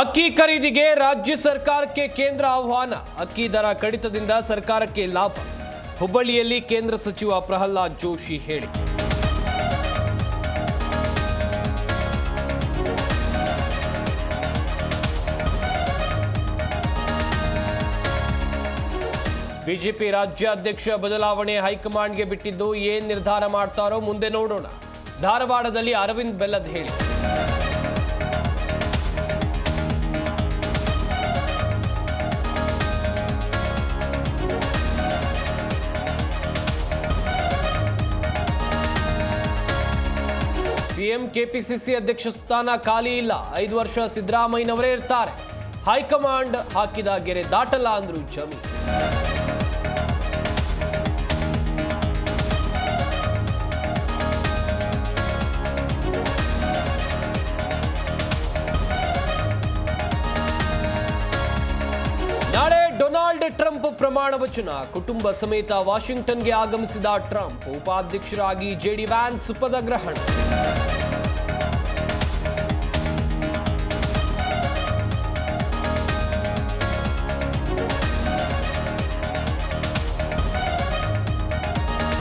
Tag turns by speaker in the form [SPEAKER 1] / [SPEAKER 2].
[SPEAKER 1] ಅಕ್ಕಿ ಖರೀದಿಗೆ ರಾಜ್ಯ ಸರ್ಕಾರಕ್ಕೆ ಕೇಂದ್ರ ಆಹ್ವಾನ. ಅಕ್ಕಿ ದರ ಕಡಿತದಿಂದ ಸರ್ಕಾರಕ್ಕೆ ಲಾಭ. ಹುಬ್ಬಳ್ಳಿಯಲ್ಲಿ ಕೇಂದ್ರ ಸಚಿವ ಪ್ರಹ್ಲಾದ್ ಜೋಶಿ ಹೇಳಿ. ಬಿಜೆಪಿ ರಾಜ್ಯಾಧ್ಯಕ್ಷ ಬದಲಾವಣೆ ಹೈಕಮಾಂಡ್ಗೆ ಬಿಟ್ಟಿದ್ದು, ಏನ್ ನಿರ್ಧಾರ ಮಾಡ್ತಾರೋ ಮುಂದೆ ನೋಡೋಣ. ಧಾರವಾಡದಲ್ಲಿ ಅರವಿಂದ್ ಬೆಲ್ಲದ್ ಹೇಳಿ. ಸಿಎಂ ಕೆಪಿಸಿಸಿ ಅಧ್ಯಕ್ಷ ಸ್ಥಾನ ಖಾಲಿ ಇಲ್ಲ. 5 ವರ್ಷ ಸಿದ್ದರಾಮಯ್ಯನವರೇ ಇರ್ತಾರೆ. ಹೈಕಮಾಂಡ್ ಹಾಕಿದ ಗೆರೆ ದಾಟಲ್ಲ ಅಂದ್ರು ಜಮೀರ್. ನಾಳೆ ಡೊನಾಲ್ಡ್ ಟ್ರಂಪ್ ಪ್ರಮಾಣ ವಚನ. ಕುಟುಂಬ ಸಮೇತ ವಾಷಿಂಗ್ಟನ್ಗೆ ಆಗಮಿಸಿದ ಟ್ರಂಪ್. ಉಪಾಧ್ಯಕ್ಷರಾಗಿ ಜೆಡಿ ವ್ಯಾನ್ಸ್ ಪದಗ್ರಹಣ.